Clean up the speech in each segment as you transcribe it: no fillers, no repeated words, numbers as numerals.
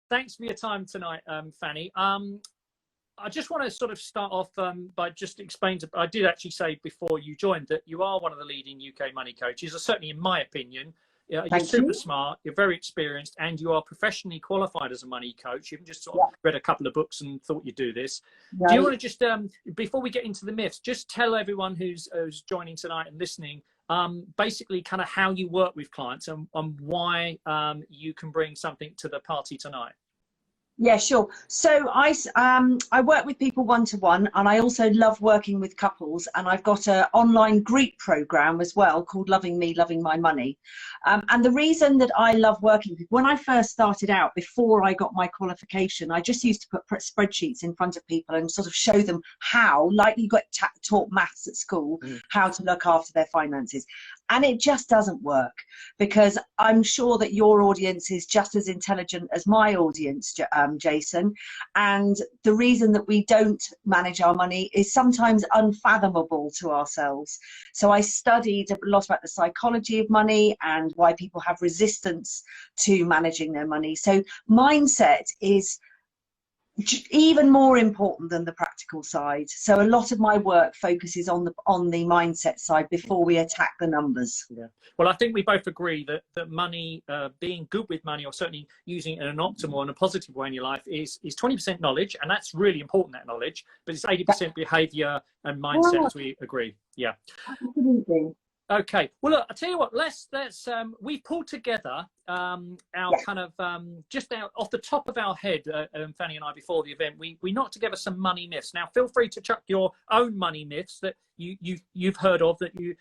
thanks for your time tonight, Fanny. I just want to sort of start off by just explaining, I did actually say before you joined that you are one of the leading UK money coaches, or certainly in my opinion. You're super smart, you're very experienced, and you are professionally qualified as a money coach. You haven't just sort of read a couple of books and thought you'd do this. Right. Do you want to just, before we get into the myths, just tell everyone who's joining tonight and listening, basically kind of how you work with clients and why you can bring something to the party tonight. Yeah, sure. So I work with people one-to-one, and I also love working with couples, and I've got an online group program as well called Loving Me, Loving My Money. And the reason that I love working with people, when I first started out, before I got my qualification, I just used to put spreadsheets in front of people and sort of show them how, like you got taught maths at school, how to look after their finances. And it just doesn't work, because I'm sure that your audience is just as intelligent as my audience, Jason. And the reason that we don't manage our money is sometimes unfathomable to ourselves. So I studied a lot about the psychology of money and why people have resistance to managing their money. So mindset is even more important than the practical side. So a lot of my work focuses on the mindset side before we attack the numbers. Yeah. Well, I think we both agree that money, being good with money, or certainly using it in an optimal and a positive way in your life, is 20% knowledge, and that's really important, that knowledge, but it's 80% behavior and mindset, as we agree. Yeah. Absolutely. Okay, well, look, I'll tell you what, let's we've pulled together our kind of just out off the top of our head, Fanny and I, before the event, we knocked together some money myths. Now feel free to chuck your own money myths that you've heard of, that you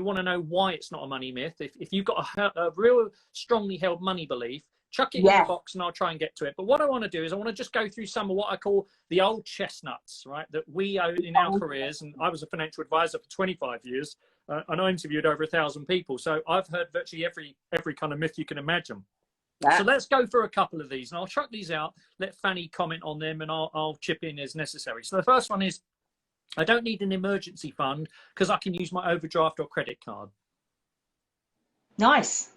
want to know why it's not a money myth. If you've got a real strongly held money belief, chuck it in the box and I'll try and get to it. But what I want to do is I want to just go through some of what I call the old chestnuts, right, that we own in our careers. And I was a financial advisor for 25 years. And I interviewed over 1,000 people. So I've heard virtually every kind of myth you can imagine. So let's go through a couple of these, and I'll chuck these out, let Fanny comment on them, and I'll chip in as necessary. So the first one is, I don't need an emergency fund because I can use my overdraft or credit card. Nice.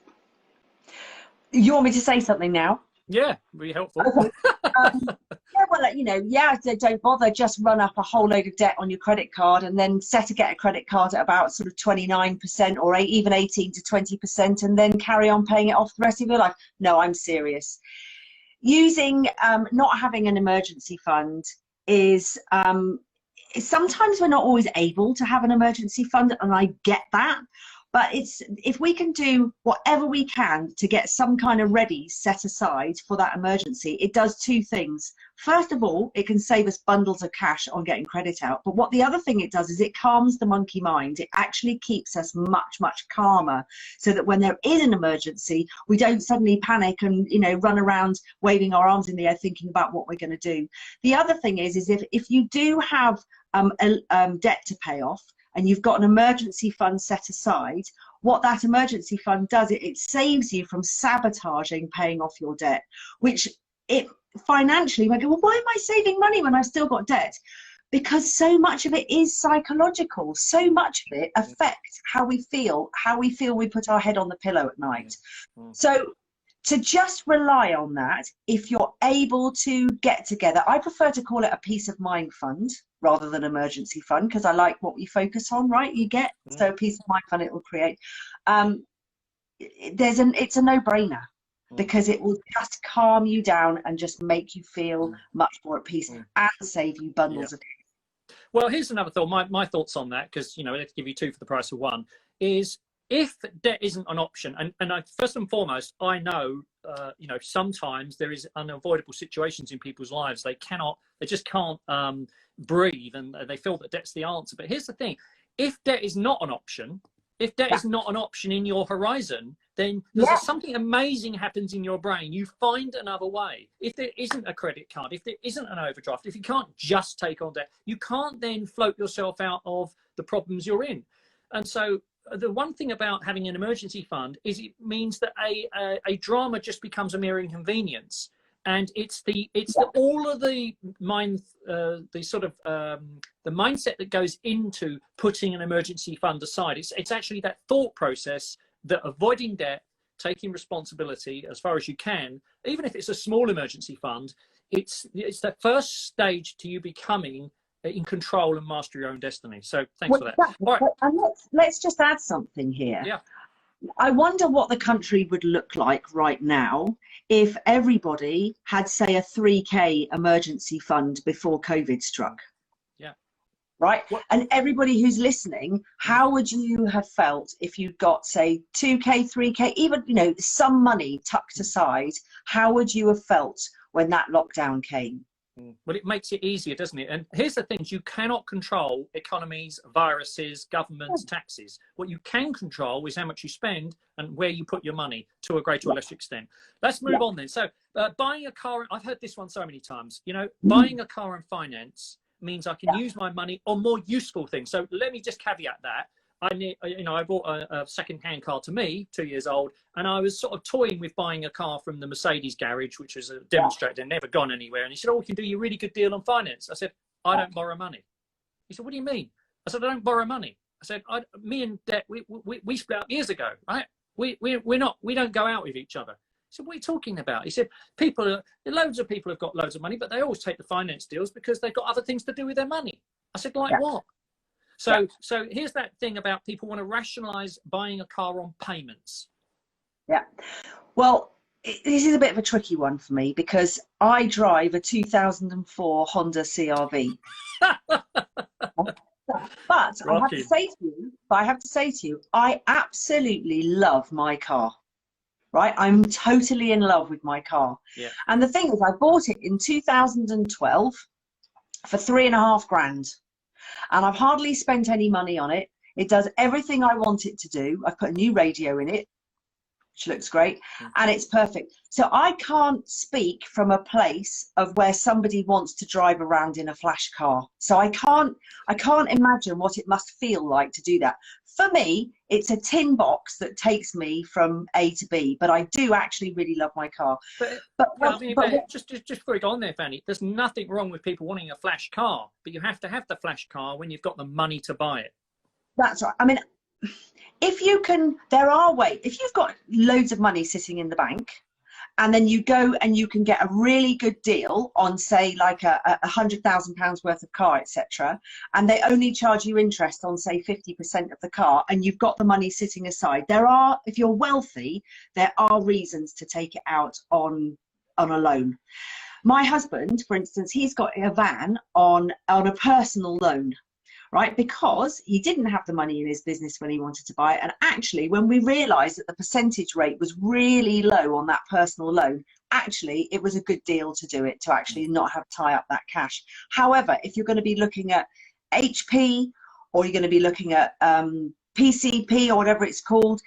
You want me to say something now? Yeah, really helpful. Okay. Yeah, well, don't bother. Just run up a whole load of debt on your credit card and then get a credit card at about sort of 29% or even 18 to 20%, and then carry on paying it off the rest of your life. No, I'm serious. Not having an emergency fund is sometimes we're not always able to have an emergency fund, and I get that. But if we can do whatever we can to get some kind of ready set aside for that emergency, it does two things. First of all, it can save us bundles of cash on getting credit out. But what the other thing it does is it calms the monkey mind. It actually keeps us much, much calmer, so that when there is an emergency, we don't suddenly panic and run around waving our arms in the air thinking about what we're going to do. The other thing is if you do have debt to pay off, and you've got an emergency fund set aside, what that emergency fund does, it saves you from sabotaging paying off your debt, which financially, we go, well, why am I saving money when I've still got debt? Because so much of it is psychological. So much of it affects how we feel we put our head on the pillow at night. So to just rely on that, if you're able to get together, I prefer to call it a peace of mind fund rather than emergency fund, because I like what we focus on, right? So a peace of mind fund it will create. It's a no-brainer, because it will just calm you down and just make you feel much more at peace and save you bundles of it. Well, here's another thought. My thoughts on that, because let's give you two for the price of one, is if debt isn't an option, and first and foremost, I know, sometimes there is unavoidable situations in people's lives. They just can't breathe, and they feel that debt's the answer. But here's the thing: if debt is not an option, in your horizon, then there's something amazing happens in your brain. You find another way. If there isn't a credit card, if there isn't an overdraft, if you can't just take on debt, you can't then float yourself out of the problems you're in. And so the one thing about having an emergency fund is it means that a drama just becomes a mere inconvenience, and it's all of the mindset that goes into putting an emergency fund aside. It's actually that thought process that avoiding debt taking responsibility as far as you can, even if it's a small emergency fund, it's the first stage to you becoming in control and master your own destiny. So thanks for that. Exactly. All right. And let's just add something here. Yeah. I wonder what the country would look like right now if everybody had, say, a 3K emergency fund before COVID struck. Yeah. Right? And everybody who's listening, how would you have felt if you got, say, 2K, 3K, even, you know, some money tucked aside? How would you have felt when that lockdown came? Well, it makes it easier, doesn't it? And here's the things: you cannot control economies, viruses, governments, taxes. What you can control is how much you spend and where you put your money, to a greater or lesser extent. Let's move on then. So buying a car, I've heard this one so many times, you know, buying a car on finance means I can use my money on more useful things. So let me just caveat that. I bought a second-hand car to me, 2 years old, and I was sort of toying with buying a car from the Mercedes garage, which was a demonstrator, never gone anywhere. And he said, "Oh, we can do you a really good deal on finance." I said, "I don't borrow money." He said, "What do you mean?" I said, "I don't borrow money." I said, "Me and Debt, we split up years ago, right? We don't go out with each other." He said, "What are you talking about?" He said, loads of people have got loads of money, but they always take the finance deals because they've got other things to do with their money. I said, "Like what?" So here's that thing about people want to rationalize buying a car on payments. Yeah. Well, this is a bit of a tricky one for me because I drive a 2004 Honda CRV. But I have to say to you, I absolutely love my car. Right? I'm totally in love with my car. Yeah. And the thing is, I bought it in 2012 for $3.5 grand. And I've hardly spent any money on it. It does everything I want it to do. I've put a new radio in it, which looks great, and it's perfect. So I can't speak from a place of where somebody wants to drive around in a flash car. So I can't imagine what it must feel like to do that. For me, it's a tin box that takes me from A to B, but I do actually really love my car. But just before we go on there, Fanny, there's nothing wrong with people wanting a flash car, but you have to have the flash car when you've got the money to buy it. That's right. I mean, if you can, there are ways. If you've got loads of money sitting in the bank, and then you go and you can get a really good deal on, say, like a £100,000 worth of car, etc., and they only charge you interest on, say, 50% of the car, and you've got the money sitting aside. If you're wealthy, there are reasons to take it out on a loan. My husband, for instance, he's got a van on a personal loan. Right, because he didn't have the money in his business when he wanted to buy it. And actually, when we realised that the percentage rate was really low on that personal loan, actually, it was a good deal to do it, to actually not have to tie up that cash. However, if you're going to be looking at HP, or you're going to be looking at PCP, or whatever it's called,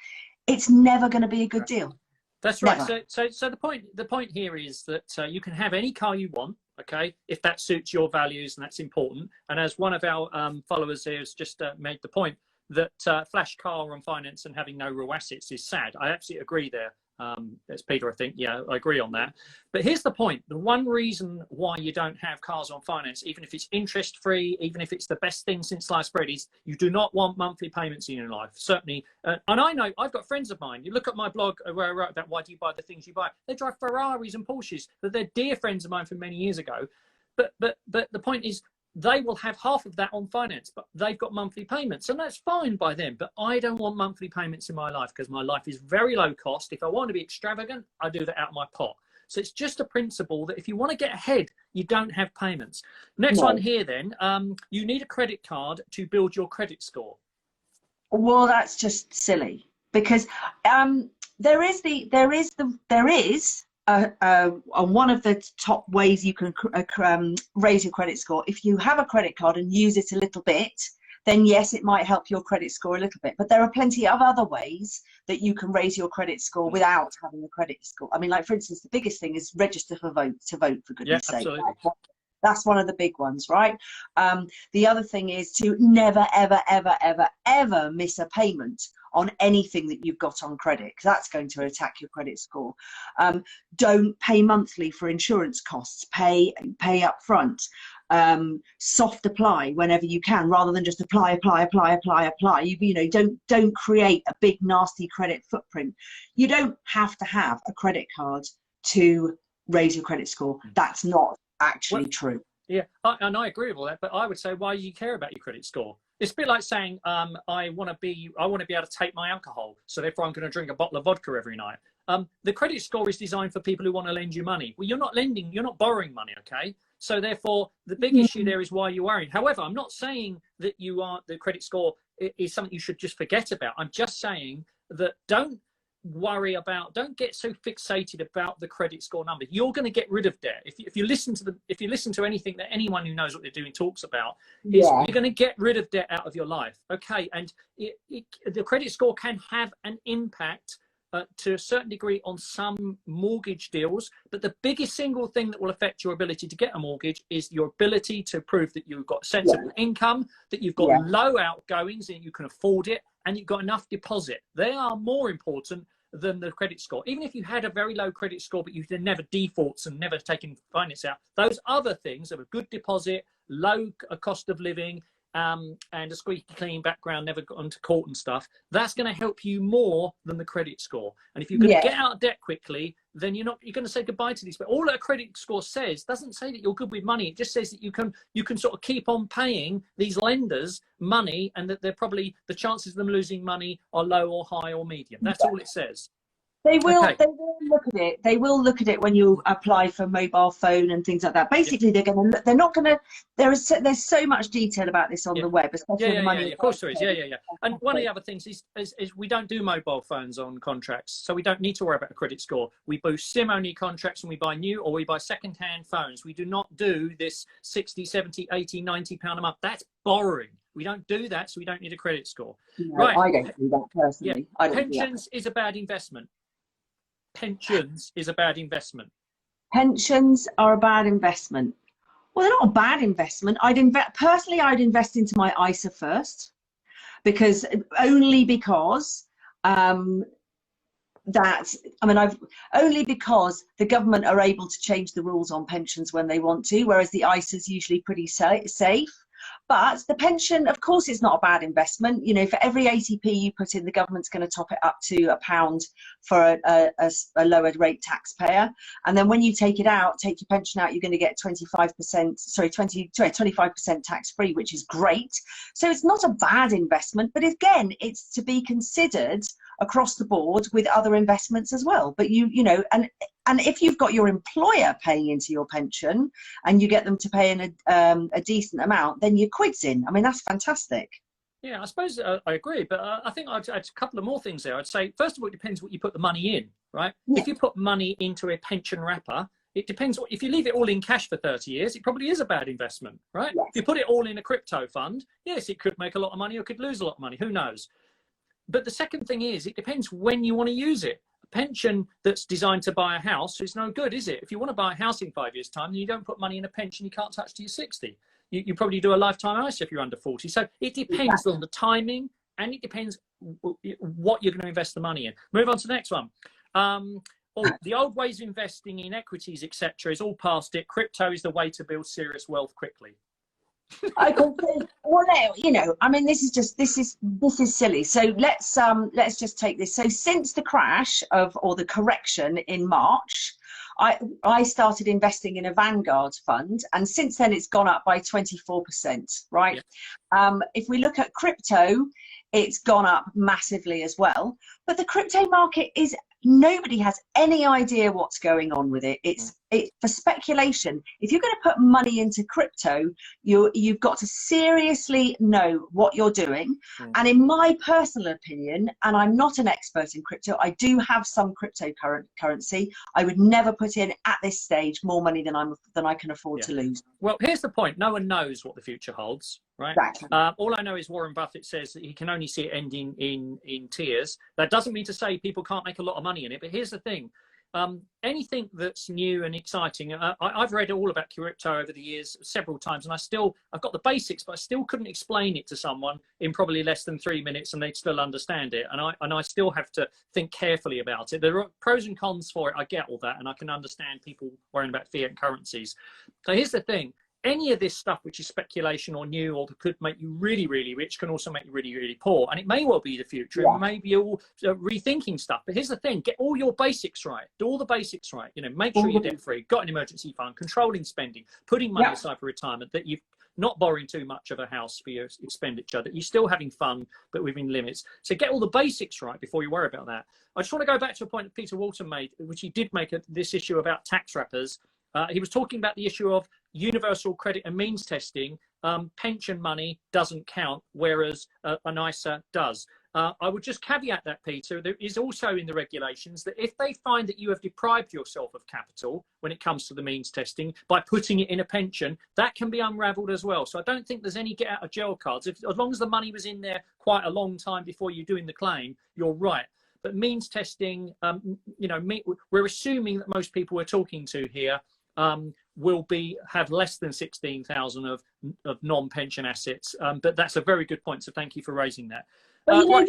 it's never going to be a good deal. That's right. So the point here is that you can have any car you want. Okay, if that suits your values, and that's important. And as one of our followers here has just made the point that flash car on finance and having no real assets is sad. I absolutely agree there. That's Peter, I think. Yeah, I agree on that. But here's the point. The one reason why you don't have cars on finance, even if it's interest-free, even if it's the best thing since sliced bread, is you do not want monthly payments in your life. Certainly. And I know, I've got friends of mine. You look at my blog where I wrote about why do you buy the things you buy. They drive Ferraris and Porsches. They're dear friends of mine from many years ago. But the point is, they will have half of that on finance, but they've got monthly payments, and that's fine by them. But I don't want monthly payments in my life because my life is very low cost. If I want to be extravagant, I do that out of my pot. So it's just a principle that if you want to get ahead, you don't have payments. Next one here then, you need a credit card to build your credit score. Well, that's just silly because there is one of the top ways you can raise your credit score. If you have a credit card and use it a little bit, then yes, it might help your credit score a little bit. But there are plenty of other ways that you can raise your credit score without having a credit score. I mean, like, for instance, the biggest thing is register to vote, for goodness sake. Absolutely. That's one of the big ones, right? The other thing is to never, ever, ever, ever, ever miss a payment on anything that you've got on credit, because that's going to attack your credit score. Don't pay monthly for insurance costs. Pay up front. soft apply whenever you can, rather than just apply. You know, don't create a big nasty credit footprint. You don't have to have a credit card to raise your credit score. That's not actually true. Yeah, and I agree with all that, but I would say, why do you care about your credit score? It's a bit like saying, I want to be able to take my alcohol, so therefore I'm going to drink a bottle of vodka every night. The credit score is designed for people who want to lend you money. Well, you're not lending, you're not borrowing money, okay? So therefore, the big issue there is why you're worrying. However, I'm not saying that the credit score is something you should just forget about. I'm just saying that don't get so fixated about the credit score number. You're going to get rid of debt if you listen to anything that anyone who knows what they're doing talks about. You're going to get rid of debt out of your life, okay? And the credit score can have an impact to a certain degree on some mortgage deals, but the biggest single thing that will affect your ability to get a mortgage is your ability to prove that you've got sensible income, that you've got low outgoings and you can afford it, and you've got enough deposit. They are more important than the credit score. Even if you had a very low credit score, but you've never defaults and never taken finance out, those other things of a good deposit, low cost of living, and a squeaky clean background, never gone to court and stuff, that's going to help you more than the credit score. And if you're going to get out of debt quickly, then you're going to say goodbye to these. But all a credit score says doesn't say that you're good with money. It just says that you can sort of keep on paying these lenders money, and that they're probably, the chances of them losing money are low or high or medium. That's all it says. They will look at it. They will look at it when you apply for mobile phone and things like that. Basically, they're not going to. There's so much detail about this on the web, especially the money. Of course there is. Yeah. And one of the other things is we don't do mobile phones on contracts, so we don't need to worry about a credit score. We boost SIM-only contracts when we buy new, or we buy second-hand phones. We do not do this 60, 70, 80, 90 pound a month. That's borrowing. We don't do that, so we don't need a credit score. No, right. I don't do that personally. Yeah. Pensions is a bad investment. Pensions is a bad investment. Pensions are a bad investment. Well, they're not a bad investment. I'd invest into my ISA first, because only because the government are able to change the rules on pensions when they want to, whereas the ISA is usually pretty safe. But the pension, of course, is not a bad investment. You know, for every 80p you put in, the government's going to top it up to £1 for a lower rate taxpayer. And then when you take your pension out, you're going to get 25% tax free, which is great. So it's not a bad investment. But again, it's to be considered across the board with other investments as well. But you know, and if you've got your employer paying into your pension and you get them to pay in a decent amount, then your quid's in. I mean, that's fantastic. Yeah, I suppose I agree, but I think I'd add a couple of more things there. I'd say, first of all, it depends what you put the money in, right? Yeah. If you put money into a pension wrapper, it depends. If you leave it all in cash for 30 years, it probably is a bad investment, right? Yes. If you put it all in a crypto fund, yes, it could make a lot of money or could lose a lot of money. Who knows? But the second thing is, it depends when you want to use it. A pension that's designed to buy a house is no good, is it? If you want to buy a house in 5 years' time, then you don't put money in a pension you can't touch till you're 60. You probably do a lifetime ISA if you're under 40. So it depends on the timing, and it depends what you're going to invest the money in. Move on to the next one. The old ways of investing in equities, etc., is all past it. Crypto is the way to build serious wealth quickly. I can say, well, you know, I mean, this is silly. So let's just take this. So since the crash or the correction in March, I started investing in a Vanguard fund, and since then it's gone up by 24%, right? Yeah. If we look at crypto, it's gone up massively as well. But the crypto market is, nobody has any idea what's going on with it. It's for speculation. If you're going to put money into crypto, you've got to seriously know what you're doing. And in my personal opinion, and I'm not an expert in crypto, I do have some cryptocurrency. I would never put in at this stage more money than I can afford to lose. Well, here's the point. No one knows what the future holds, right? Exactly. All I know is Warren Buffett says that he can only see it ending in tears. That doesn't mean to say people can't make a lot of money in it, but here's the thing. Anything that's new and exciting, I've read all about crypto over the years several times, and I've got the basics, but I still couldn't explain it to someone in probably less than 3 minutes and they'd still understand it. And I still have to think carefully about it. There are pros and cons for it. I get all that, and I can understand people worrying about fiat currencies. So here's the thing. any of this stuff which is speculation or new or that could make you really, really rich can also make you really, really poor. And it may well be the future. Yeah. And maybe you're all rethinking stuff. But here's the thing, get all your basics right. Do all the basics right. You know, make sure you're debt free, got an emergency fund, controlling spending, putting money aside for retirement, that you've not borrowing too much of a house for your expenditure, that you're still having fun, but within limits. So get all the basics right before you worry about that. I just want to go back to a point that Peter Walton made, which he did make this issue about tax wrappers. He was talking about the issue of universal credit and means testing. Pension money doesn't count, whereas an ISA does. I would just caveat that, Peter, there is also in the regulations that if they find that you have deprived yourself of capital when it comes to the means testing by putting it in a pension, that can be unravelled as well. So I don't think there's any get out of jail cards. As long as the money was in there quite a long time before you're doing the claim, you're right. But means testing, you know, we're assuming that most people we're talking to here will have less than 16,000 of non-pension assets. But that's a very good point. So thank you for raising that. Well, you know,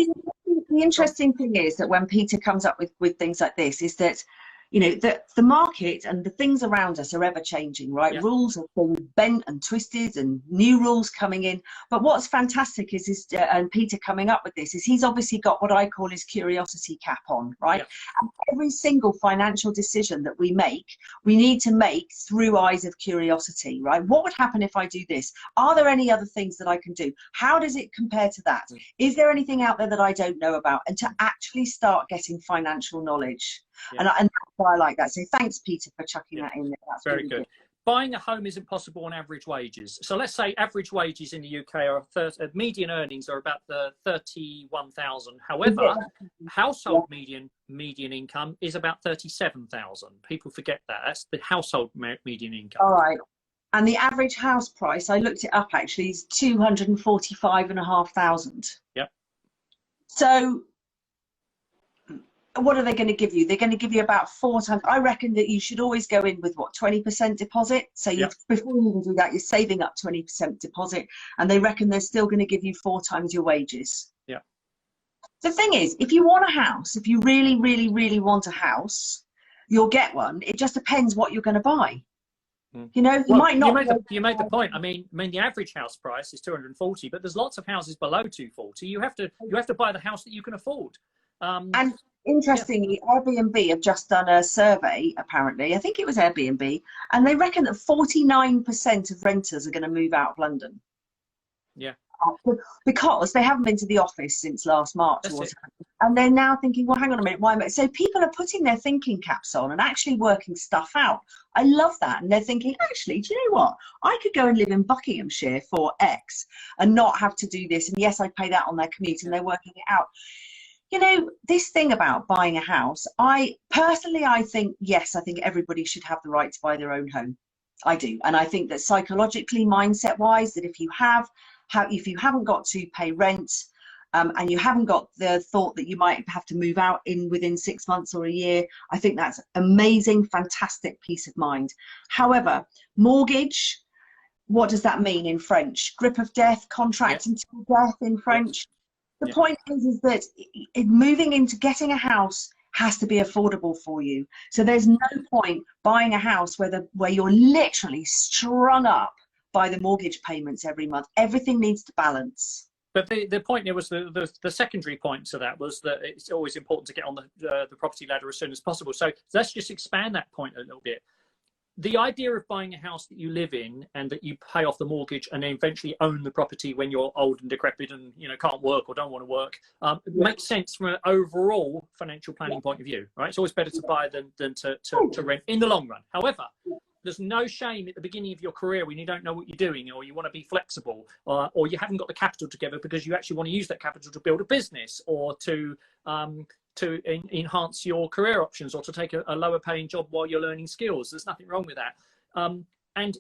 the interesting thing is that when Peter comes up with things like this is that, you know, the market and the things around us are ever changing, right? Yeah. Rules are being bent and twisted and new rules coming in. But what's fantastic is and Peter coming up with this, is he's obviously got what I call his curiosity cap on, right? Yeah. And every single financial decision that we need to make through eyes of curiosity, right? What would happen if I do this? Are there any other things that I can do? How does it compare to that? Is there anything out there that I don't know about? And to actually start getting financial knowledge. Yeah. And that's why I like that. So thanks, Peter, for chucking that in there. That's very good. Buying a home isn't possible on average wages. So let's say average wages in the UK are median earnings are about the 31,000. However, household median income is about 37,000. People forget that. That's the household median income. All right. And the average house price, I looked it up actually, is 245,500. Yep. So what are they going to give you? They're going to give you about 4 times. I reckon that you should always go in with what, 20% deposit. So before you even do that, you're saving up 20% deposit, and they reckon they're still going to give you 4 times your wages. Yeah. The thing is, if you want a house, if you really, really, really want a house, you'll get one. It just depends what you're going to buy. You know, you might not. You made the point. I mean, the average house price is 240, but there's lots of houses below 240. You have to buy the house that you can afford. And interestingly, Airbnb have just done a survey, apparently. I think it was Airbnb, and they reckon that 49% of renters are going to move out of London. Yeah. Because they haven't been to the office since last March. And they're now thinking, well, hang on a minute, why? So people are putting their thinking caps on and actually working stuff out. I love that. And they're thinking, actually, do you know what? I could go and live in Buckinghamshire for X and not have to do this. And yes, I'd pay that on their commute, and they're working it out. You know, this thing about buying a house, I think, yes, I think everybody should have the right to buy their own home. I do. And I think that psychologically, mindset wise, that if you haven't got to pay rent, and you haven't got the thought that you might have to move out within 6 months or a year, I think that's amazing, fantastic peace of mind. However, mortgage, what does that mean in French? Grip of death, contract until death in French. The point is that moving into getting a house has to be affordable for you. So there's no point buying a house where you're literally strung up by the mortgage payments every month. Everything needs to balance. But the point there was the secondary point to that was that it's always important to get on the property ladder as soon as possible. So let's just expand that point a little bit. The idea of buying a house that you live in and that you pay off the mortgage and then eventually own the property when you're old and decrepit and can't work or don't want to work makes sense from an overall financial planning point of view, right? It's always better to buy than to rent in the long run. However, there's no shame at the beginning of your career when you don't know what you're doing, or you want to be flexible, or you haven't got the capital together because you actually want to use that capital to build a business or to enhance your career options, or to take a lower paying job while you're learning skills. There's nothing wrong with that. And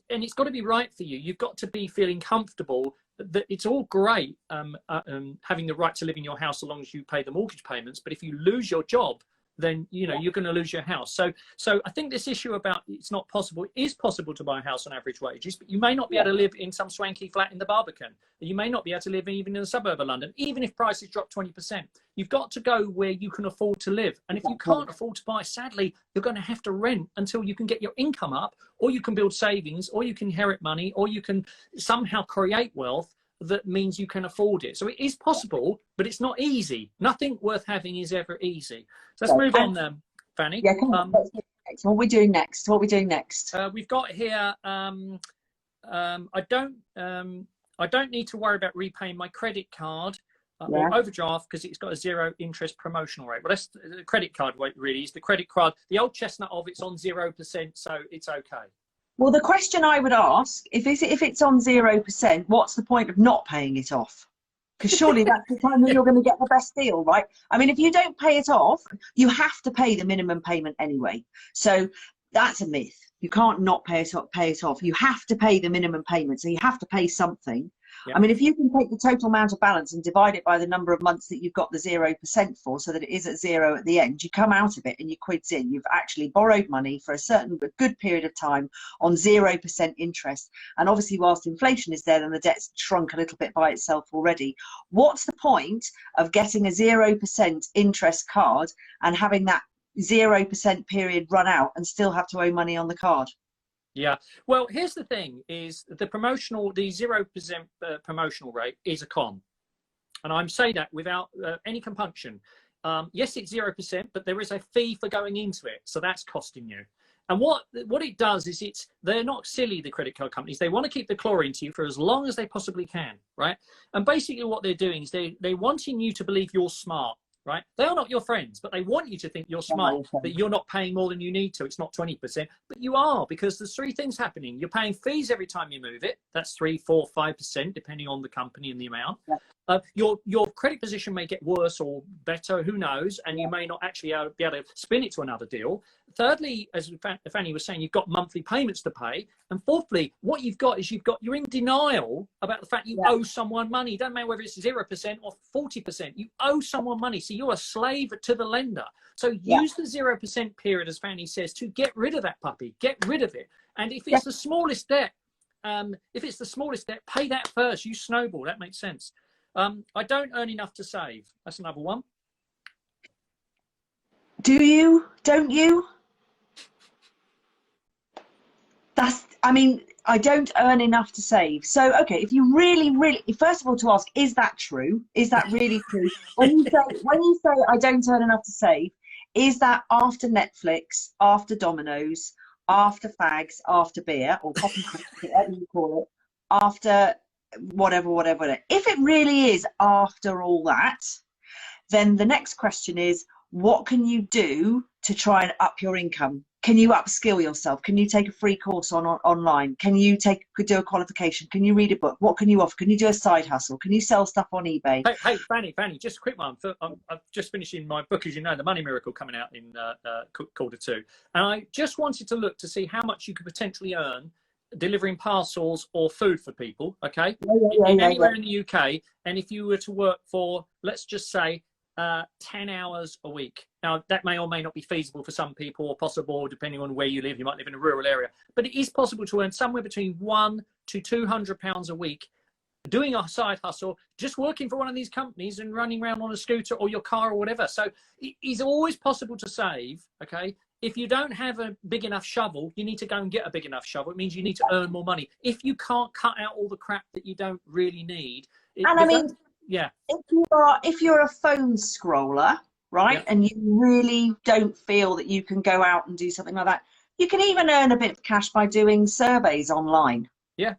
it's got to be right for you. You've got to be feeling comfortable that it's all great having the right to live in your house so long as you pay the mortgage payments. But if you lose your job, then you know you're going to lose your house. So I think this issue about it's not possible, it is possible to buy a house on average wages, but you may not be able to live in some swanky flat in the Barbican. You may not be able to live even in a suburb of London, even if prices drop 20%. You've got to go where you can afford to live. And if you can't afford to buy, sadly, you're going to have to rent until you can get your income up, or you can build savings, or you can inherit money, or you can somehow create wealth that means you can afford it. So it is possible, but it's not easy. Nothing worth having is ever easy. So let's move on, Fanny. Yeah, come on. What are we doing next? What are we doing next? We've got here, I don't need to worry about repaying my credit card or overdraft because it's got a 0% interest promotional rate. Well, that's the credit card rate, really. Is the credit card, the old chestnut of it's on 0%, so it's okay. Well, the question I would ask, if it's on 0%, what's the point of not paying it off? Because surely that's the time that you're going to get the best deal, right? I mean, if you don't pay it off, you have to pay the minimum payment anyway. So that's a myth. You can't not pay it off. You have to pay the minimum payment, so you have to pay something. Yep. I mean, if you can take the total amount of balance and divide it by the number of months that you've got the 0% for, so that it is at 0 at the end, you come out of it and your quid's in. You've actually borrowed money for a good period of time on 0% interest. And obviously, whilst inflation is there, then the debt's shrunk a little bit by itself already. What's the point of getting a 0% interest card and having that 0% period run out and still have to owe money on the card? Yeah, well, here's the thing: is the 0% promotional rate is a con, and I'm saying that without any compunction. Yes, it's 0%, but there is a fee for going into it, so that's costing you. And what it does is they're not silly, the credit card companies. They want to keep the claw into you for as long as they possibly can, right? And basically, what they're doing is they're wanting you to believe you're smart. Right? They are not your friends, but they want you to think you're smart, that you're not paying more than you need to. It's not 20%, but you are, because there's three things happening. You're paying fees every time you move it. That's 3%, 4%, 5%, depending on the company and the amount. Your credit position may get worse or better, who knows, and you may not actually be able to spin it to another deal. Thirdly, as Fanny was saying, you've got monthly payments to pay. And fourthly, what you've got is you're in denial about the fact you owe someone money. It doesn't matter whether it's 0% or 40%. You owe someone money, so you're a slave to the lender. So use the 0% period, as Fanny says, to get rid of that puppy. Get rid of it. And if it's the smallest debt, pay that first. You snowball. That makes sense. I don't earn enough to save. That's another one. Do you? Don't you? I don't earn enough to save. So, okay, if you really, first of all, to ask, is that true? Is that really true? When you say I don't earn enough to save, is that after Netflix, after Domino's, after fags, after beer, or pop and crisp, whatever you call it, after whatever. If it really is after all that, then the next question is, what can you do to try and up your income? Can you upskill yourself? Can you take a free course online? Can you do a qualification? Can you read a book? What can you offer? Can you do a side hustle? Can you sell stuff on eBay? Hey, Fanny, just a quick one. I'm just finishing my book, as you know, The Money Miracle, coming out in Q2. And I just wanted to look to see how much you could potentially earn delivering parcels or food for people, okay? Anywhere in the UK. And if you were to work for, let's just say, 10 hours a week. Now, that may or may not be feasible for some people, or possible depending on where you live. You might live in a rural area, but it is possible to earn somewhere between £100 to £200 a week doing a side hustle, just working for one of these companies and running around on a scooter or your car or whatever. So it is always possible to save, okay? If you don't have a big enough shovel, you need to go and get a big enough shovel. It means you need to earn more money. If you can't cut out all the crap that you don't really need. If you're a phone scroller, right, and you really don't feel that you can go out and do something like that, you can even earn a bit of cash by doing surveys online. Yeah,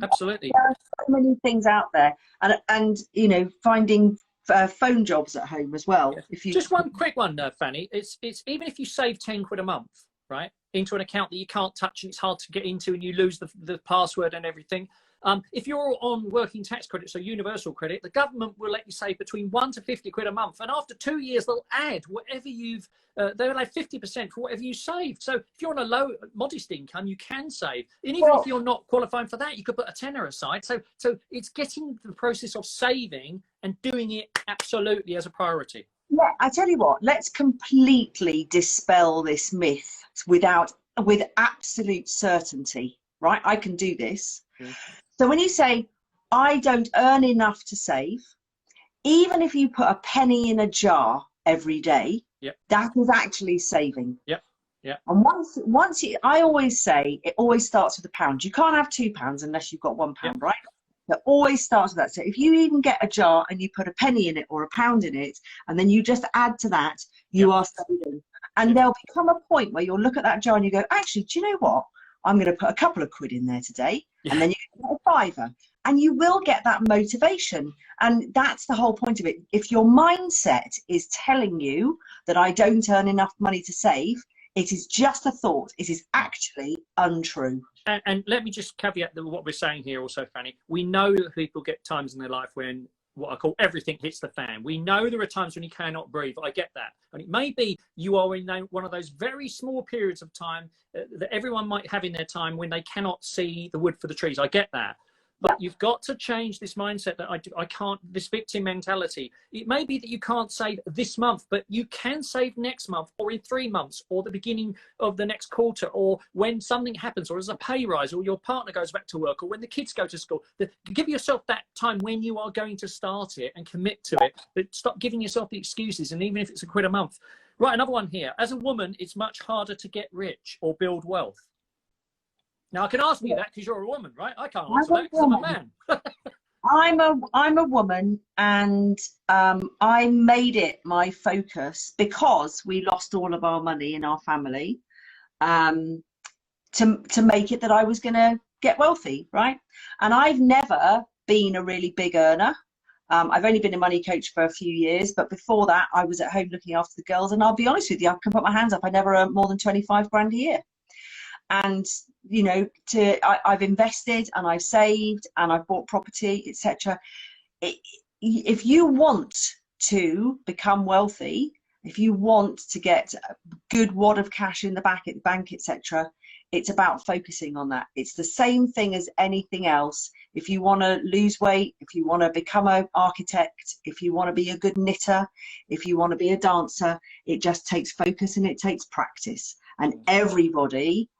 absolutely. There are so many things out there, and you know, finding phone jobs at home as well. If you just one quick one, Fanny, it's even if you save 10 quid a month, right, into an account that you can't touch and it's hard to get into, and you lose the password and everything. If you're on working tax credit, so universal credit, the government will let you save between 1 to 50 quid a month. And after 2 years, they'll add whatever they'll add 50% for whatever you saved. So if you're on a low, modest income, you can save. And even if you're not qualifying for that, you could put a tenner aside. So it's getting the process of saving and doing it absolutely as a priority. Yeah, I tell you what, let's completely dispel this myth with absolute certainty, right? I can do this. Mm. So when you say, I don't earn enough to save, even if you put a penny in a jar every day, Yep. that is actually saving. Yep. Yeah. And I always say it always starts with a pound. You can't have £2 unless you've got £1, Yep. right? It always starts with that. So if you even get a jar and you put a penny in it or a pound in it, and then you just add to that, you are saving. And there'll become a point where you'll look at that jar and you go, actually, do you know what? I'm going to put a couple of quid in there today. And then you get a fiver. And you will get that motivation. And that's the whole point of it. If your mindset is telling you that I don't earn enough money to save, it is just a thought. It is actually untrue. And let me just caveat what we're saying here also, Fanny. We know that people get times in their life when what I call everything hits the fan. We know there are times when you cannot breathe. I get that. And it may be you are in one of those very small periods of time that everyone might have in their time when they cannot see the wood for the trees. I get that. But you've got to change this mindset that I can't, this victim mentality. It may be that you can't save this month, but you can save next month or in 3 months or the beginning of the next quarter, or when something happens, or as a pay rise, or your partner goes back to work, or when the kids go to school. Give yourself that time when you are going to start it and commit to it. But stop giving yourself the excuses. And even if it's £1 a month. Right, another one here. As a woman, it's much harder to get rich or build wealth. Now, I can ask you that because you're a woman, right? I can't answer that because I'm a man. I'm a woman, and I made it my focus, because we lost all of our money in our family, to make it that I was going to get wealthy, right? And I've never been a really big earner. I've only been a money coach for a few years, but before that, I was at home looking after the girls. And I'll be honest with you, I can put my hands up. I never earned more than 25 grand a year. And you know, I've invested and I've saved and I've bought property, etc. If you want to become wealthy, if you want to get a good wad of cash in the bank, etc., it's about focusing on that. It's the same thing as anything else. If you want to lose weight, if you want to become an architect, if you want to be a good knitter, if you want to be a dancer, it just takes focus and it takes practice. And everybody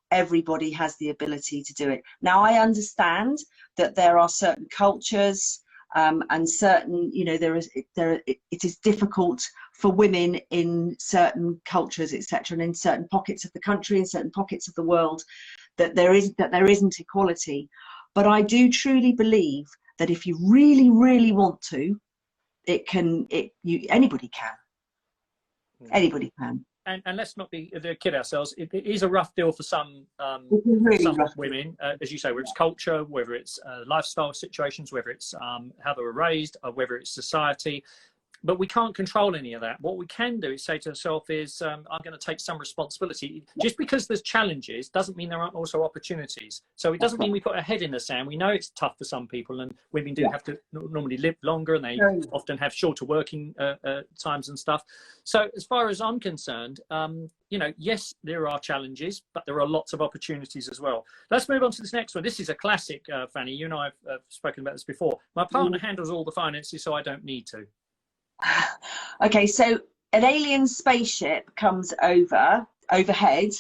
has the ability to do it. Now, I understand that there are certain cultures and certain, you know, it is difficult for women in certain cultures, etc., and in certain pockets of the country, in certain pockets of the world, that there isn't equality. But I do truly believe that if you really, really want to, anybody can. Anybody can. And let's not kid ourselves. It is a rough deal for some women, as you say, whether it's culture, whether it's lifestyle situations, whether it's how they were raised, or whether it's society. But we can't control any of that. What we can do is say to ourselves is, I'm going to take some responsibility. Just because there's challenges doesn't mean there aren't also opportunities. So it doesn't mean we put our head in the sand. We know it's tough for some people, and women do have to normally live longer, and they often have shorter working times and stuff. So as far as I'm concerned, you know, yes, there are challenges, but there are lots of opportunities as well. Let's move on to this next one. This is a classic, Fanny. You and I have spoken about this before. My partner handles all the finances, so I don't need to. Okay, so an alien spaceship comes overhead,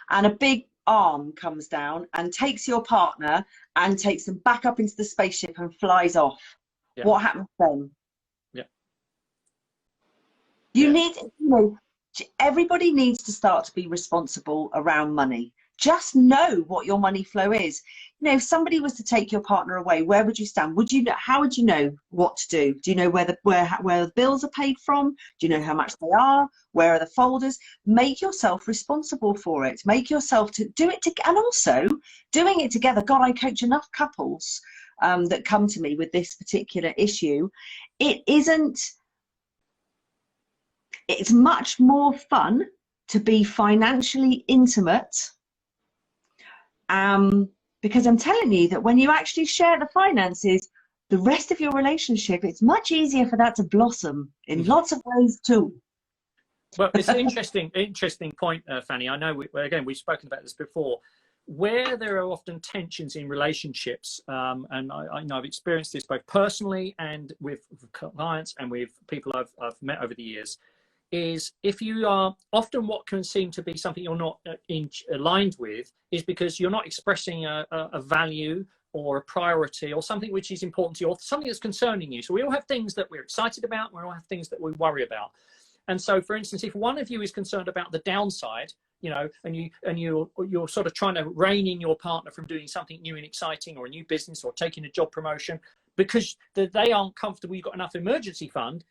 and a big arm comes down and takes your partner and takes them back up into the spaceship and flies off. Yeah. What happens then? Yeah. Everybody needs to start to be responsible around money. Just know what your money flow is. You know, if somebody was to take your partner away, where would you stand? How would you know what to do? Do you know where the bills are paid from? Do you know how much they are? Where are the folders? Make yourself responsible for it. Make yourself to do it and also doing it together. God, I coach enough couples that come to me with this particular issue. It's much more fun to be financially intimate. Because I'm telling you that when you actually share the finances, the rest of your relationship, it's much easier for that to blossom in lots of ways too. Well, it's an interesting point, Fanny. I know, we've spoken about this before, where there are often tensions in relationships, and I know I've experienced this both personally and with clients and with people I've met over the years. is if you are often what can seem to be something you're not aligned with is because you're not expressing a value or a priority or something which is important to you or something that's concerning you. So we all have things that we're excited about, we all have things that we worry about. And so, for instance, if one of you is concerned about the downside, you know, and you're sort of trying to rein in your partner from doing something new and exciting or a new business or taking a job promotion because they aren't comfortable, you've got enough emergency fund,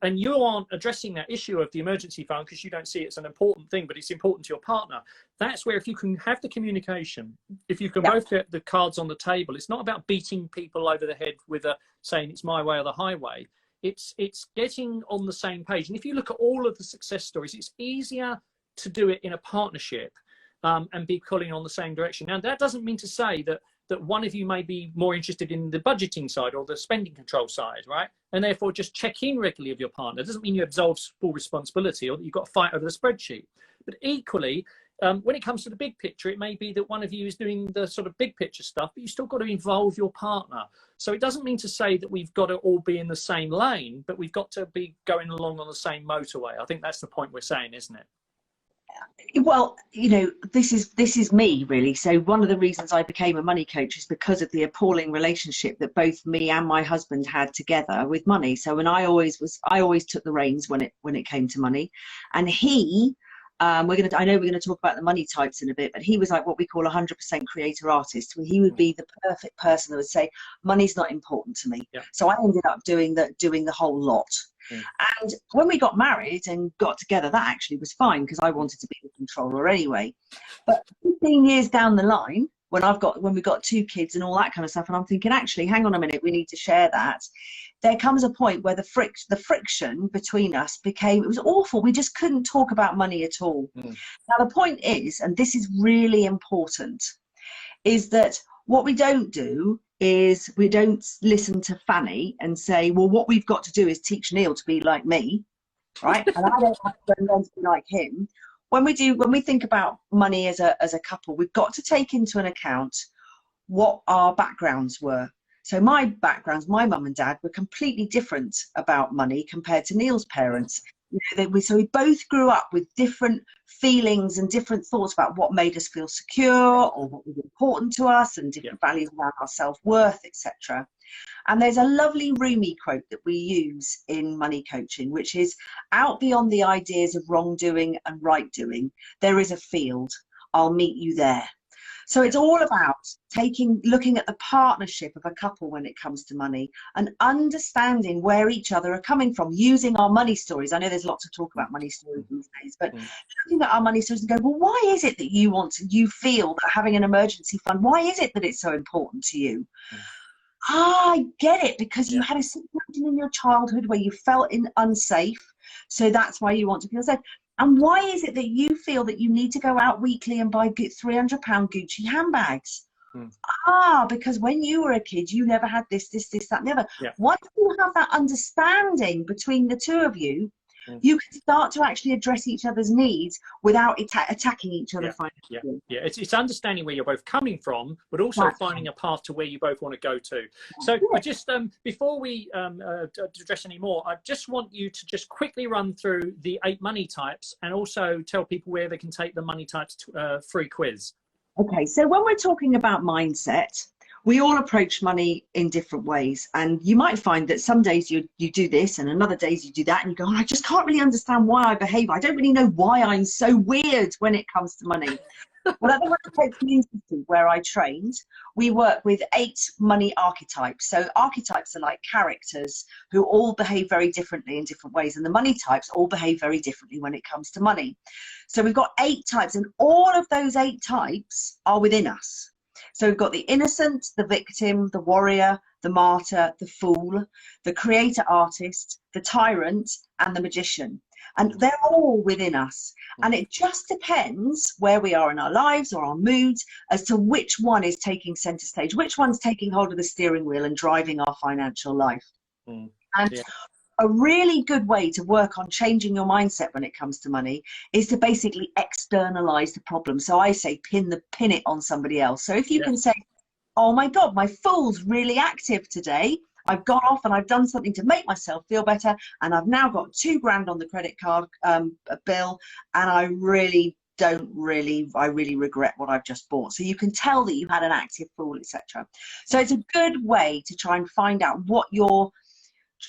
and you aren't addressing that issue of the emergency fund because you don't see it as an important thing, but it's important to your partner. That's where if you can have the communication, if you can both get the cards on the table, it's not about beating people over the head with saying it's my way or the highway. It's getting on the same page. And if you look at all of the success stories, it's easier to do it in a partnership and be pulling on the same direction. Now, that doesn't mean to say that one of you may be more interested in the budgeting side or the spending control side, right? And therefore just check in regularly with your partner. It doesn't mean you absolve full responsibility or that you've got to fight over the spreadsheet. But equally, when it comes to the big picture, it may be that one of you is doing the sort of big picture stuff, but you still got to involve your partner. So it doesn't mean to say that we've got to all be in the same lane, but we've got to be going along on the same motorway. I think that's the point we're saying, isn't it? Well, you know, this is me really. So one of the reasons I became a money coach is because of the appalling relationship that both me and my husband had together with money. So when I always took the reins when it came to money, and he, I know we're gonna talk about the money types in a bit, but he was like what we call 100% creator artist. He would be the perfect person that would say, money's not important to me. Yeah. So I ended up doing the whole lot. And when we got married and got together, that actually was fine because I wanted to be the controller anyway. But 15 years down the line, when we got 2 kids and all that kind of stuff, and I'm thinking, actually, hang on a minute, we need to share that. There comes a point where the friction between us it was awful. We just couldn't talk about money at all. Now, the point is, and this is really important, is that what we don't do is we don't listen to Fanny and say, well, what we've got to do is teach Neil to be like me, right? And I don't have to learn to be like him. When we think about money as a couple, we've got to take into an account what our backgrounds were. So my backgrounds, my mum and dad were completely different about money compared to Neil's parents. You know, so we both grew up with different feelings and different thoughts about what made us feel secure or what was important to us and different values around our self-worth, etc. And there's a lovely Rumi quote that we use in money coaching, which is, out beyond the ideas of wrongdoing and right doing, there is a field. I'll meet you there. So it's all about looking at the partnership of a couple when it comes to money and understanding where each other are coming from, using our money stories. I know there's lots of talk about money stories these days, but looking at our money stories and go, well, why is it that you feel that having an emergency fund, why is it that it's so important to you? I get it, because you had a situation in your childhood where you felt unsafe, so that's why you want to feel safe. And why is it that you feel that you need to go out weekly and buy £300 Gucci handbags? Because when you were a kid, you never had this, that, and the other. Once you have that understanding between the two of you, you can start to actually address each other's needs without attacking each other financially. It's understanding where you're both coming from, but also finding a path to where you both want to go to. So just before we address any more, I just want you to just quickly run through the 8 money types and also tell people where they can take the money types free quiz. Okay, so when we're talking about mindset, we all approach money in different ways, and you might find that some days you do this and another days you do that, and you go, I just can't really understand why I behave. I don't really know why I'm so weird when it comes to money. Well, at the Money Coach Institute, where I trained, we work with 8 money archetypes. So archetypes are like characters who all behave very differently in different ways, and the money types all behave very differently when it comes to money. So we've got 8 types, and all of those 8 types are within us. So we've got the innocent, the victim, the warrior, the martyr, the fool, the creator artist, the tyrant, and the magician. And they're all within us. And it just depends where we are in our lives or our moods as to which one is taking center stage, which one's taking hold of the steering wheel and driving our financial life. And a really good way to work on changing your mindset when it comes to money is to basically externalize the problem. So I say pin it on somebody else. So if you can say, oh my God, my fool's really active today, I've gone off and I've done something to make myself feel better, and I've now got 2 grand on the credit card bill, and I really regret what I've just bought. So you can tell that you had an active fool, etc. So it's a good way to try and find out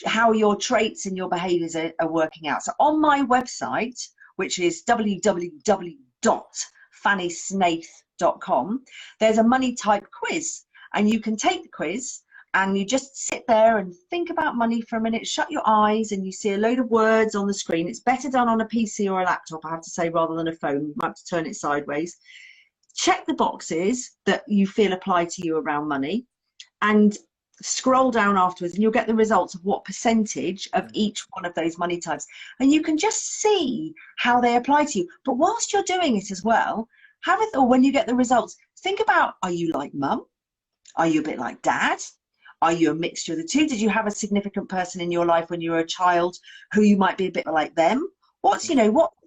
how your traits and your behaviors are working out. So on my website, which is www.fannysnaith.com, there's a money type quiz, and you can take the quiz and you just sit there and think about money for a minute, shut your eyes, and you see a load of words on the screen. It's better done on a PC or a laptop, I have to say, rather than a phone. You might have to turn it sideways. Check the boxes that you feel apply to you around money, and scroll down afterwards, and you'll get the results of what percentage of each one of those money types, and you can just see how they apply to you. But whilst you're doing it as well, or when you get the results, think about, are you like mum? Are you a bit like dad? Are you a mixture of the two? Did you have a significant person in your life when you were a child who you might be a bit like them? What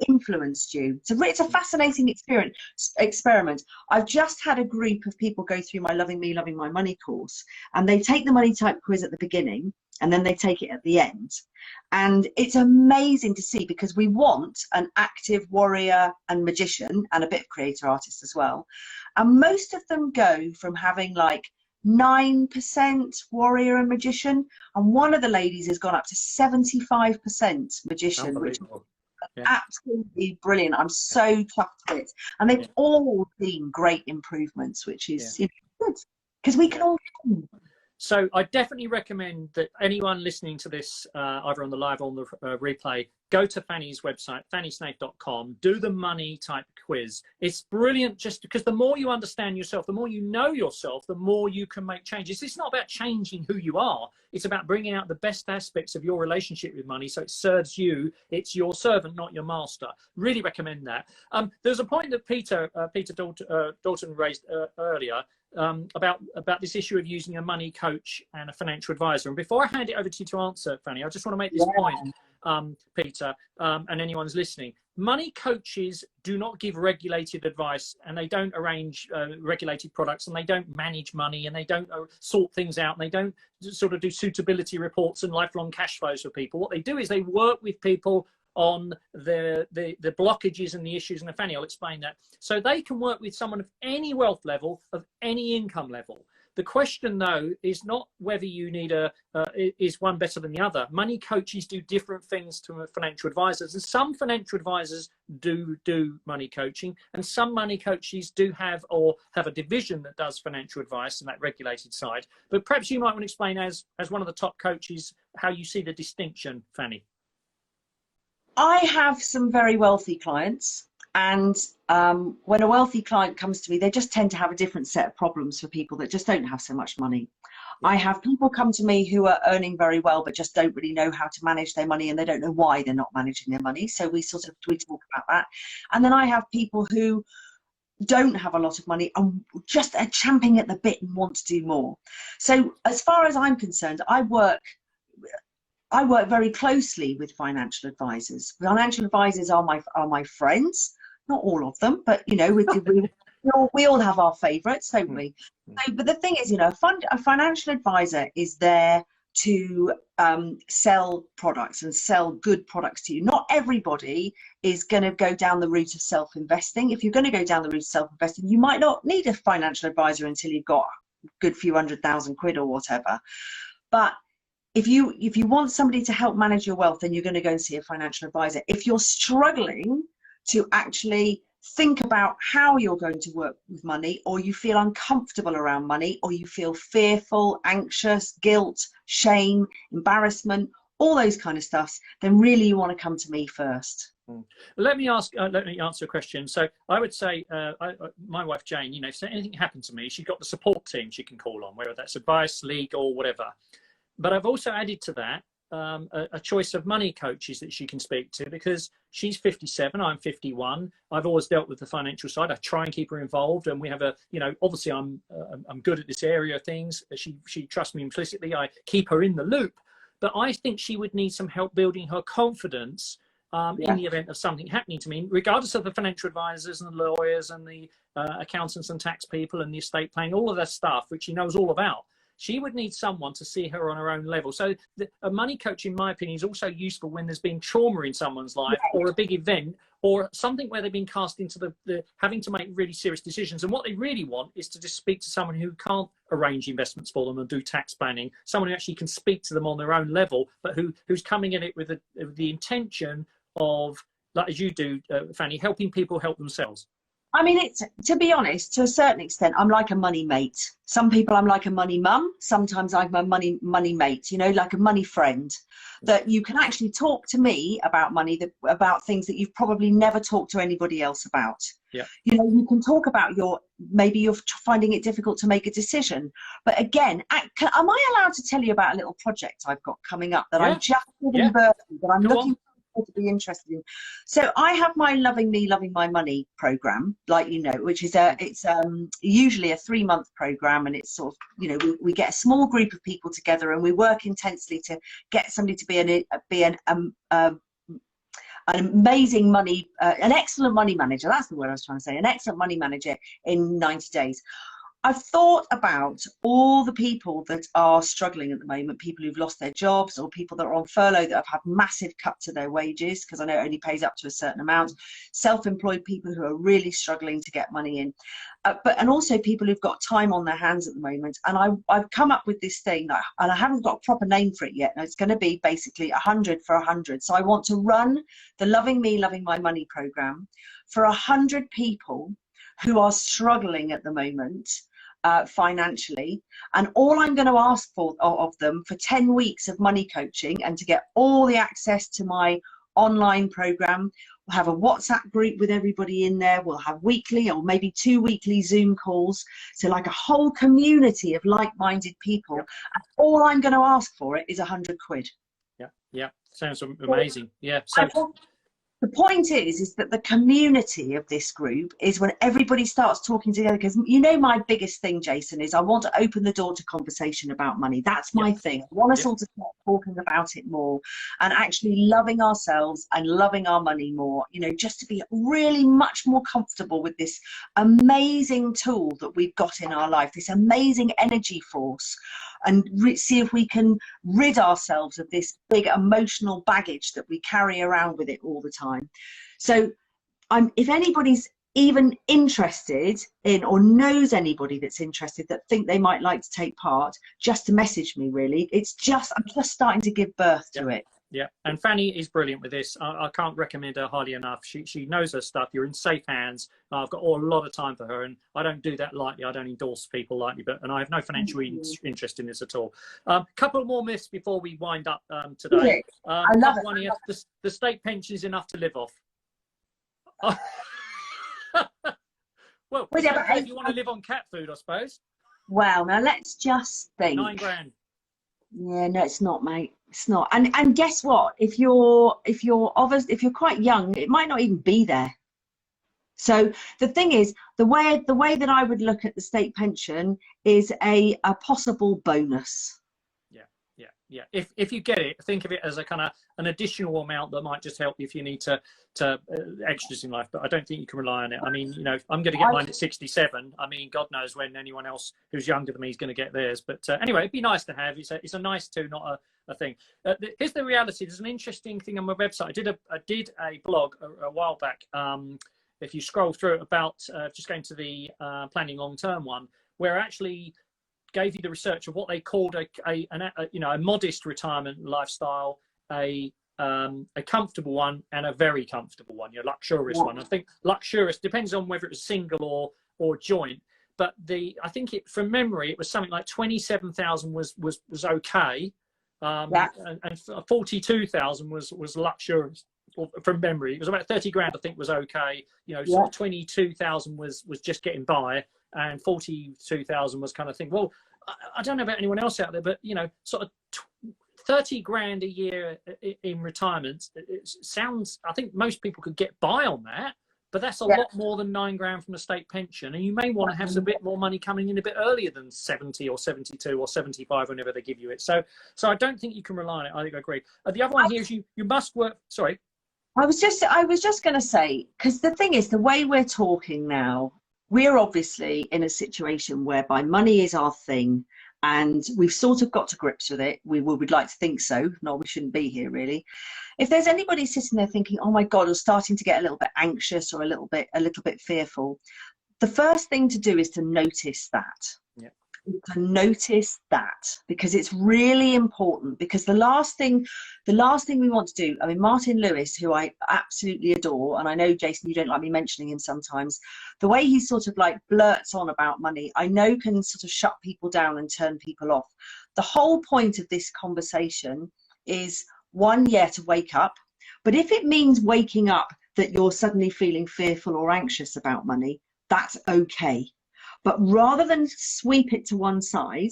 influenced you? It's a fascinating experiment. I've just had a group of people go through my Loving Me, Loving My Money course, and they take the money type quiz at the beginning, and then they take it at the end. And it's amazing to see, because we want an active warrior and magician, and a bit of creator artist as well. And most of them go from having like 9% warrior and magician, and one of the ladies has gone up to 75% magician, which is absolutely brilliant. I'm so chuffed with it, and they've all seen great improvements, which is good, because we can all. So I definitely recommend that anyone listening to this, either on the live or on the replay, go to Fanny's website, fannysnaith.com, do the money type quiz. It's brilliant, just because the more you understand yourself, the more you know yourself, the more you can make changes. It's not about changing who you are. It's about bringing out the best aspects of your relationship with money so it serves you. It's your servant, not your master. Really recommend that. There's a point that Peter Dalton raised earlier, about this issue of using a money coach and a financial advisor. And before I hand it over to you to answer, Fanny, I just want to make this point, Peter, and anyone's listening. Money coaches do not give regulated advice, and they don't arrange regulated products, and they don't manage money, and they don't sort things out, and they don't sort of do suitability reports and lifelong cash flows for people. What they do is they work with people on the blockages and the issues, and Fanny, I'll explain that. So they can work with someone of any wealth level, of any income level. The question, though, is not whether you need is one better than the other. Money coaches do different things to financial advisors, and some financial advisors do money coaching, and some money coaches do have a division that does financial advice and that regulated side. But perhaps you might want to explain, as one of the top coaches, how you see the distinction, Fanny. I have some very wealthy clients, and when a wealthy client comes to me, they just tend to have a different set of problems for people that just don't have so much money. I have people come to me who are earning very well but just don't really know how to manage their money, and they don't know why they're not managing their money. So we talk about that. And then I have people who don't have a lot of money and just are champing at the bit and want to do more. So as far as I'm concerned, I work very closely with financial advisors. Financial advisors are my friends, not all of them, but we all have our favourites, don't we? So, but the thing is, a financial advisor is there to sell products and sell good products to you. Not everybody is going to go down the route of self-investing. If you're going to go down the route of self-investing, you might not need a financial advisor until you've got a good few £100,000 or whatever. But if you want somebody to help manage your wealth, then you're going to go and see a financial advisor. If you're struggling to actually think about how you're going to work with money, or you feel uncomfortable around money, or you feel fearful, anxious, guilt, shame, embarrassment, all those kind of stuff, then really you want to come to me first. Let me answer a question. So I would say, my wife Jane, if anything happened to me, she's got the support team she can call on, whether that's advice, legal, whatever. But I've also added to that a choice of money coaches that she can speak to, because she's 57, I'm 51. I've always dealt with the financial side. I try and keep her involved, and we have obviously I'm good at this area of things. She trusts me implicitly. I keep her in the loop, but I think she would need some help building her confidence in the event of something happening to me, regardless of the financial advisors and the lawyers and the accountants and tax people and the estate planning, all of that stuff, which she knows all about. she would need someone to see her on her own level. So a money coach, in my opinion, is also useful when there's been trauma in someone's life, or a big event, or something where they've been cast into the having to make really serious decisions. And what they really want is to just speak to someone who can't arrange investments for them and do tax planning, someone who actually can speak to them on their own level, but who's coming in it with the intention of, like as you do, Fanny, helping people help themselves. I mean, it's, to be honest, to a certain extent, I'm like a money mate. Some people I'm like a money mum. Sometimes I'm a money mate, you know, like a money friend, that you can actually talk to me about money, about things that you've probably never talked to anybody else about. Yeah. You know, you can talk about maybe you're finding it difficult to make a decision. But again, am I allowed to tell you about a little project I've got coming up that I'm just giving birth to, that I'm looking to be interested in? So I have my Loving Me, Loving My Money program, like, you know, which is it's usually a 3-month program, and it's sort of, you know, we get a small group of people together and we work intensely to get somebody to be an amazing money, an excellent money manager. That's the word I was trying to say. An excellent money manager in 90 days. I've thought about all the people that are struggling at the moment, people who've lost their jobs, or people that are on furlough that have had massive cut to their wages, because I know it only pays up to a certain amount, self-employed people who are really struggling to get money in, and also people who've got time on their hands at the moment. And I've come up with this thing, and I haven't got a proper name for it yet. And it's going to be basically 100 for 100. So I want to run the Loving Me, Loving My Money program for 100 people who are struggling at the moment financially, and all I'm going to ask for of them for 10 weeks of money coaching, and to get all the access to my online program. We'll have a WhatsApp group with everybody in there. We'll have weekly or maybe 2 weekly Zoom calls, so like a whole community of like-minded people. And all I'm going to ask for it is 100 quid. Yeah, sounds amazing. Yeah, so the point is that the community of this group is when everybody starts talking together, because, you know, my biggest thing, Jason, is I want to open the door to conversation about money. That's my thing. I want us all to start talking about it more, and actually loving ourselves and loving our money more, you know, just to be really much more comfortable with this amazing tool that we've got in our life, this amazing energy force, and see if we can rid ourselves of this big emotional baggage that we carry around with it all the time. So if anybody's even interested in, or knows anybody that's interested that think they might like to take part, just to message me, really. I'm just starting to give birth to it. Yeah, and Fanny is brilliant with this. I can't recommend her highly enough. She knows her stuff. You're in safe hands. I've got a lot of time for her, and I don't do that lightly. I don't endorse people lightly, and I have no financial interest in this at all. Couple more myths before we wind up today. I love it. One here, the state pension is enough to live off. Well, if you want to live on cat food, I suppose. Well, now let's just think. £9 grand. Yeah, no, it's not, mate. It's not. And guess what? If you're quite young, it might not even be there. So the thing is, the way that I would look at the state pension is a possible bonus. Yeah. If you get it, think of it as a kind of an additional amount that might just help you if you need to extras in life. But I don't think you can rely on it. I mean, you know, I'm going to get mine at 67. I mean, God knows when anyone else who's younger than me is going to get theirs. But anyway, it'd be nice to have. It's a nice to, not a thing. Here's the reality. There's an interesting thing on my website. I did a blog a while back. If you scroll through it, about just going to the planning long-term one, where I actually gave you the research of what they called a modest retirement lifestyle, a comfortable one, and a very comfortable one, your luxurious one. I think luxurious depends on whether it was single or joint, but I think from memory it was something like 27,000 was okay, and 42,000 was luxurious. From memory, it was about 30 grand. I think was okay. You know, sort of 22,000 was just getting by, and 42,000 was kind of thing. Well, I don't know about anyone else out there, but you know, sort of 30 grand a year in retirement. It sounds. I think most people could get by on that, but that's a lot more than £9 grand from a state pension. And you may want to have some bit more money coming in a bit earlier than 70 or 72 or 75 whenever they give you it. So I don't think you can rely on it. I think I agree. The other one here is you must work. Sorry. I was just going to say, because the thing is, the way we're talking now, we're obviously in a situation whereby money is our thing, and we've sort of got to grips with it. We would like to think so. No, we shouldn't be here really. If there's anybody sitting there thinking, oh my God, or starting to get a little bit anxious or a little bit fearful, the first thing to do is to notice that. Yeah. To notice that, because it's really important. Because the last thing we want to do, I mean, Martin Lewis, who I absolutely adore, and I know, Jason, you don't like me mentioning him sometimes, the way he sort of like blurts on about money, I know can sort of shut people down and turn people off. The whole point of this conversation is, one, to wake up. But if it means waking up that you're suddenly feeling fearful or anxious about money, that's okay. But rather than sweep it to one side,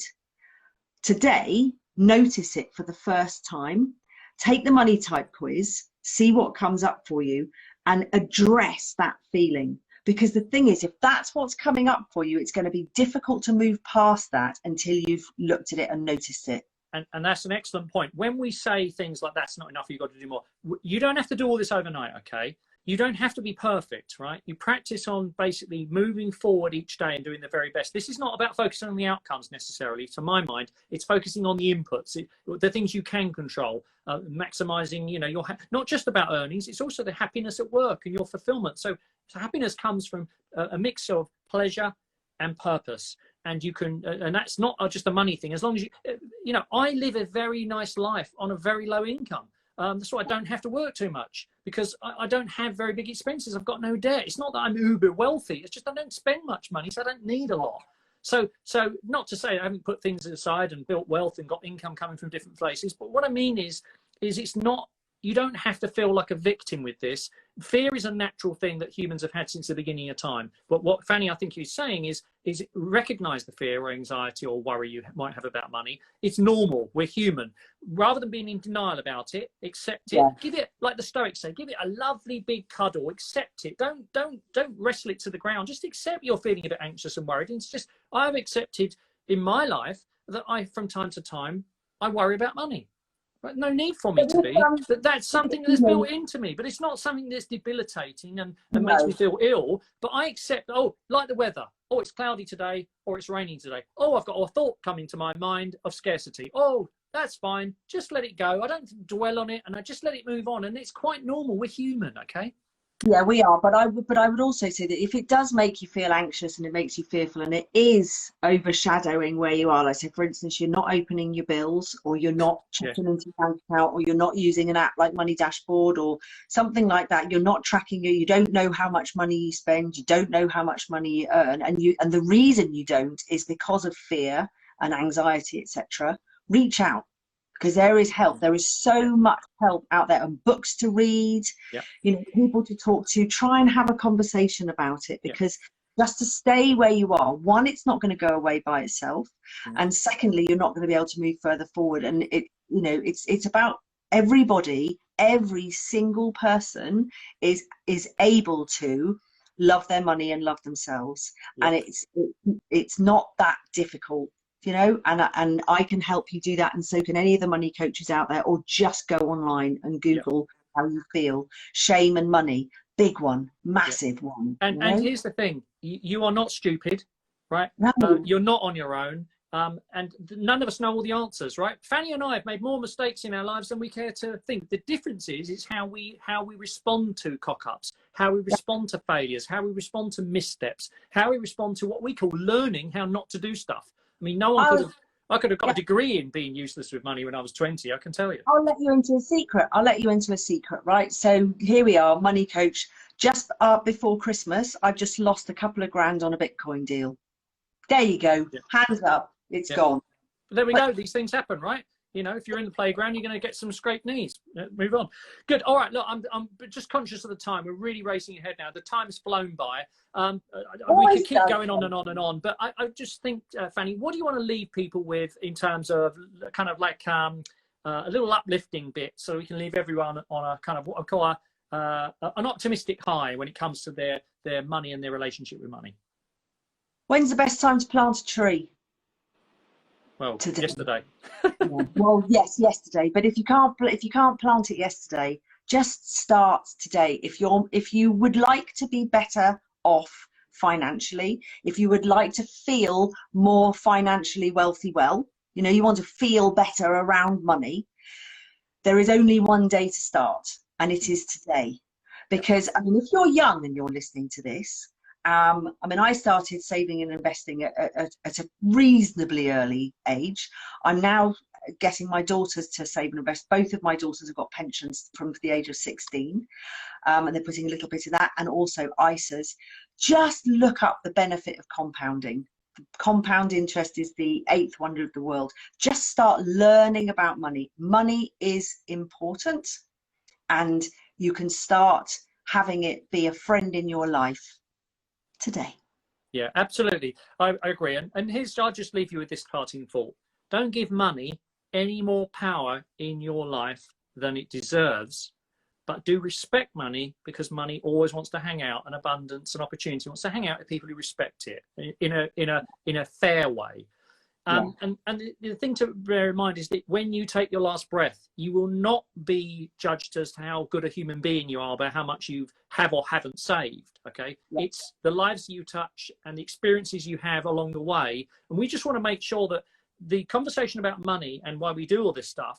today, notice it for the first time, take the money type quiz, see what comes up for you, and address that feeling. Because the thing is, if that's what's coming up for you, it's going to be difficult to move past that until you've looked at it and noticed it. And that's an excellent point. When we say things like that's not enough, you've got to do more, you don't have to do all this overnight, okay? You don't have to be perfect, right? You practice on basically moving forward each day and doing the very best. This is not about focusing on the outcomes necessarily. To my mind, it's focusing on the inputs, the things you can control, maximizing, your not just about earnings, it's also the happiness at work and your fulfillment. So happiness comes from a mix of pleasure and purpose. And you can, and that's not just a money thing. As long as I live a very nice life on a very low income. That's why I don't have to work too much, because I don't have very big expenses. I've got no debt. It's not that I'm uber wealthy. It's just I don't spend much money, so I don't need a lot. So not to say I haven't put things aside and built wealth and got income coming from different places. But what I mean is it's not, you don't have to feel like a victim with this. Fear is a natural thing that humans have had since the beginning of time. But what Fanny, I think, is saying is recognize the fear or anxiety or worry you might have about money. It's normal. We're human. Rather than being in denial about it, accept it. Yeah. Give it, like the Stoics say, give it a lovely big cuddle. Accept it. Don't wrestle it to the ground. Just accept you're feeling a bit anxious and worried. And it's just, I've accepted in my life that from time to time, I worry about money. But no need for me to be. That's something that's built into me, but it's not something that's debilitating and makes me feel ill. But I accept, like the weather. Oh, it's cloudy today, or it's raining today. Oh, I've got a thought coming to my mind of scarcity. Oh, that's fine. Just let it go. I don't dwell on it, and I just let it move on. And it's quite normal. We're human, okay? Yeah, we are. But I would also say that if it does make you feel anxious and it makes you fearful and it is overshadowing where you are, like say, for instance, you're not opening your bills, or you're not checking into your bank account, or you're not using an app like Money Dashboard or something like that, you're not tracking it, you don't know how much money you spend, you don't know how much money you earn, and the reason you don't is because of fear and anxiety, etc. Reach out. Because there is help. There is so much help out there, and books to read, people to talk to. Try and have a conversation about it, because just to stay where you are, one, it's not going to go away by itself, and secondly, you're not going to be able to move further forward. And it's about everybody. Every single person is able to love their money and love themselves, and it's not that difficult. And I can help you do that, and so can any of the money coaches out there. Or just go online and Google how you feel. Shame and money, big one, massive one. And here's the thing: you are not stupid, right? No. You're not on your own, and none of us know all the answers, right? Fanny and I have made more mistakes in our lives than we care to think. The difference is how we respond to cock-ups, how we respond to failures, how we respond to missteps, how we respond to what we call learning how not to do stuff. I mean, no one I could have got a degree in being useless with money when I was 20, I can tell you. I'll let you into a secret, right? So here we are, money coach. Just before Christmas, I've just lost a couple of grand on a Bitcoin deal. There you go. Yeah. Hands up. It's gone. But there we go. These things happen, right? If you're in the playground, you're going to get some scraped knees. Move on. Good. All right. Look, I'm just conscious of the time. We're really racing ahead now. The time's flown by. We could keep going on and on and on. But I just think, Fanny, what do you want to leave people with in terms of kind of like a little uplifting bit, so we can leave everyone on a kind of what I call an optimistic high when it comes to their money and their relationship with money? When's the best time to plant a tree? Well, yesterday. Well, yes, yesterday. But if you can't plant it yesterday, just start today. If you would like to be better off financially, if you would like to feel more financially wealthy, you know, you want to feel better around money, there is only one day to start, and it is today. Because, I mean, if you're young and you're listening to this, I mean, I started saving and investing at a reasonably early age. I'm now getting my daughters to save and invest. Both of my daughters have got pensions from the age of 16, and they're putting a little bit of that, and also ISAs. Just look up the benefit of compounding. Compound interest is the 8th wonder of the world. Just start learning about money. Money is important, and you can start having it be a friend in your life today. Yeah, absolutely. I agree. And here's, I'll just leave you with this parting thought. Don't give money any more power in your life than it deserves, but do respect money, because money always wants to hang out, and abundance and opportunity wants to hang out with people who respect it in a fair way. And the thing to bear in mind is that when you take your last breath, you will not be judged as to how good a human being you are by how much you have or haven't saved. Okay, it's the lives you touch and the experiences you have along the way. And we just want to make sure that the conversation about money and why we do all this stuff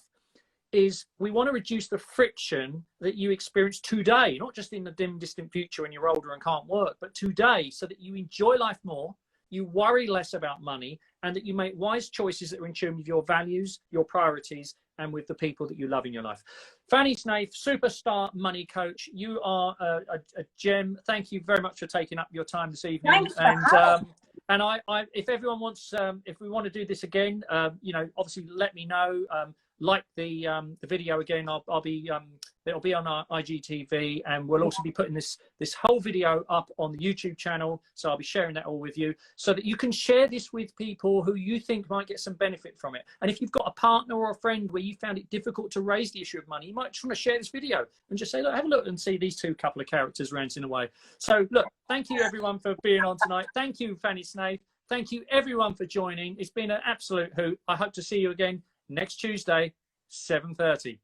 is we want to reduce the friction that you experience today, not just in the dim, distant future when you're older and can't work, but today, so that you enjoy life more, you worry less about money, and that you make wise choices that are in tune with your values, your priorities, and with the people that you love in your life. Fanny Snaith, superstar money coach, you are a gem. Thank you very much for taking up your time this evening. And I, if everyone wants, if we want to do this again, you know, obviously let me know. Like the video again, I'll be it'll be on our IGTV, and we'll also be putting this whole video up on the YouTube channel. So I'll be sharing that all with you, so that you can share this with people who you think might get some benefit from it. And if you've got a partner or a friend where you found it difficult to raise the issue of money, you might just want to share this video and just say, look, have a look and see these two couple of characters ranting away. So look, thank you everyone for being on tonight. Thank you, Fanny Snaith. Thank you everyone for joining. It's been an absolute hoot. I hope to see you again next Tuesday, 7:30.